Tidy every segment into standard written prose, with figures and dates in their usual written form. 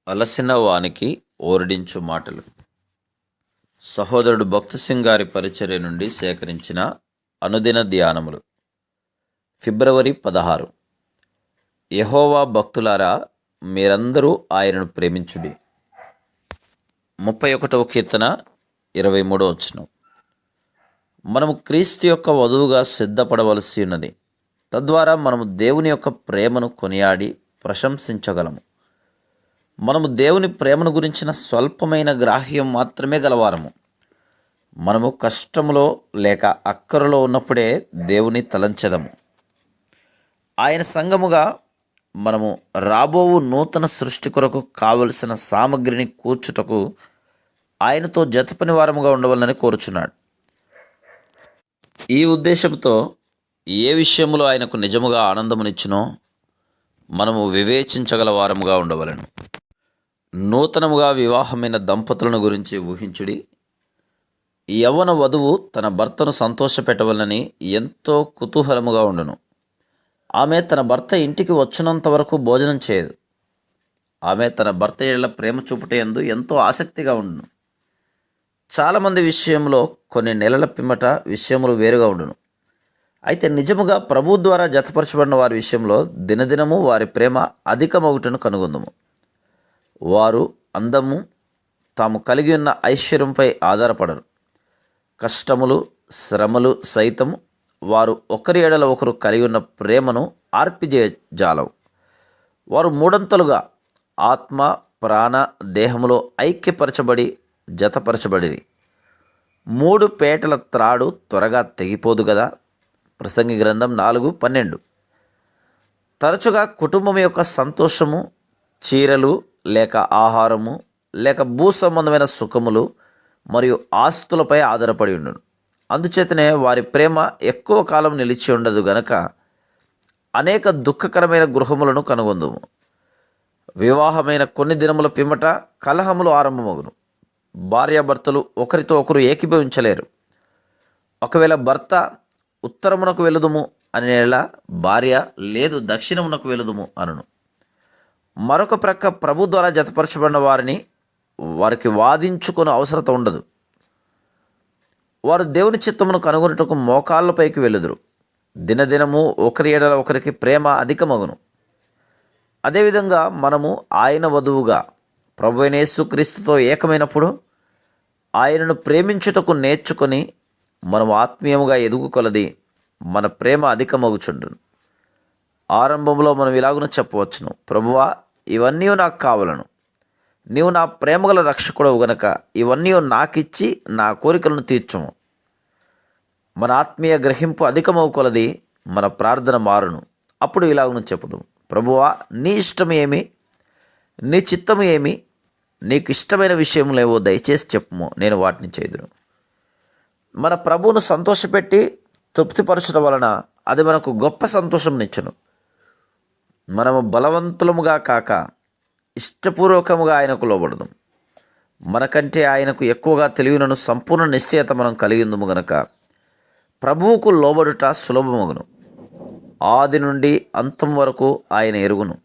అలసిన వానికి ఓరడించు మాటలు. సహోదరుడు భక్తి సింగ్ గారి పరిచర్య నుండి సేకరించిన అనుదిన ధ్యానములు. ఫిబ్రవరి 16. యెహోవా భక్తులారా, మీరందరూ ఆయనను ప్రేమించుడి. 31వ కీర్తన 23వ వచనం. మనము క్రీస్తు యొక్క వధువుగా సిద్ధపడవలసి ఉన్నది. తద్వారా మనము దేవుని యొక్క ప్రేమను కొనియాడి ప్రశంసించగలము. మనము దేవుని ప్రేమను గురించిన స్వల్పమైన గ్రాహ్యం మాత్రమే గలవారము. మనము కష్టములో లేక అక్కరలో ఉన్నప్పుడే దేవుని తలంచెదము. ఆయన సంఘముగా మనము రాబోవు నూతన సృష్టి కొరకు కావలసిన సామగ్రిని కూర్చుటకు ఆయనతో జతపని వారముగా ఉండవాలని కోరుచున్నాడు. ఈ ఉద్దేశంతో ఏ విషయంలో ఆయనకు నిజముగా ఆనందమునిచ్చునో మనము వివేచించగల వారముగా ఉండవలెను. నూతనముగా వివాహమైన దంపతులను గురించి ఊహించుడి. యవ్వన వధువు తన భర్తను సంతోషపెట్టవలనని ఎంతో కుతూహలముగా ఉండును. ఆమె తన భర్త ఇంటికి వచ్చినంత వరకు భోజనం చేయదు. ఆమె తన భర్త ఏళ్ల ప్రేమ చూపుటయందు ఎంతో ఆసక్తిగా ఉండును. చాలామంది విషయంలో కొన్ని నెలల పిమ్మట విషయములు వేరుగా ఉండును. అయితే నిజముగా ప్రభు ద్వారా జతపరచబడిన వారి విషయంలో దినదినము వారి ప్రేమ అధికమగుటను కనుగొందుము. వారు అందము, తాము కలిగి ఉన్న ఐశ్వర్యంపై ఆధారపడరు. కష్టములు, శ్రమలు సైతం వారు ఒకరి ఎడల ఒకరు కలిగి ఉన్న ప్రేమను ఆర్పిజేజాలవు. వారు మూడంతలుగా ఆత్మ, ప్రాణ, దేహములో ఐక్యపరచబడి జతపరచబడిరి. 3 పేటల త్రాడు త్వరగా తెగిపోదు కదా. ప్రసంగి గ్రంథం 4:12. తరచుగా కుటుంబం యొక్క సంతోషము చీరలు లేక ఆహారము లేక భూ సంబంధమైన సుఖములు మరియు ఆస్తులపై ఆధారపడి ఉండును. అందుచేతనే వారి ప్రేమ ఎక్కువ కాలం నిలిచి ఉండదు గనక అనేక దుఃఖకరమైన గృహములను కనుగొందుము. వివాహమైన కొన్ని దినముల పిమ్మట కలహములు ఆరంభమగును. భార్యాభర్తలు ఒకరితో ఒకరు ఏకీభవించలేరు. ఒకవేళ భర్త ఉత్తరమునకు వెలుదుము అనేలా భార్య లేదు దక్షిణమునకు వెలుదుము అనును. మరొక ప్రక్క ప్రభు ద్వారా జతపరచబడిన వారికి వాదించుకునే అవసరత ఉండదు. వారు దేవుని చిత్తమును కనుగొనుటకు మోకాళ్ళపైకి వెలుదురు. దినదినము ఒకరి ఎడల ఒకరికి ప్రేమ అధికమగును. అదేవిధంగా మనము ఆయన వధువుగా ప్రభువైన యేసుక్రీస్తుతో ఏకమైనప్పుడు ఆయనను ప్రేమించుటకు నేర్చుకొని మనము ఆత్మీయముగా ఎదుగుకొలది మన ప్రేమ అధికమగుచుండును. ఆరంభంలో మనం ఇలాగున చెప్పవచ్చును, ప్రభువా, ఇవన్నీ నాకు కావలను. నీవు నా ప్రేమగల రక్షకుడవు గనక ఇవన్నీ నాకిచ్చి నా కోరికలను తీర్చుము. మన ఆత్మీయ గ్రహింపు అధికమవు కొలది మన ప్రార్థన మారును. అప్పుడు ఇలాగున చెప్పుదాం, ప్రభువా, నీ ఇష్టము ఏమి, నీ చిత్తము ఏమి, నీకు ఇష్టమైన విషయములేవో దయచేసి చెప్పుము, నేను వాటిని చేదును. మన ప్రభువును సంతోషపెట్టి తృప్తిపరచడం వలన అది మనకు గొప్ప సంతోషంనిచ్చును. మనము బలవంతులముగా కాక ఇష్టపూర్వకముగా ఆయనకు లోబడదాం. మనకంటే ఆయనకు ఎక్కువగా తెలియనను సంపూర్ణ నిశ్చయత మనం కలిగిందుము గనక ప్రభువుకు లోబడుట సులభమగును. ఆది నుండి అంతం వరకు ఆయన ఎరుగును.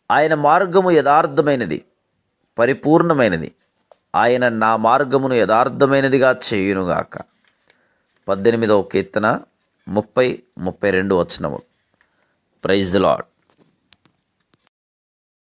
ఆయన మార్గము యథార్థమైనది, పరిపూర్ణమైనది. ఆయన నా మార్గమును యథార్థమైనదిగా చేయునుగాక. 18వ కీర్తన 30-32 వచనములు. Praise the lord.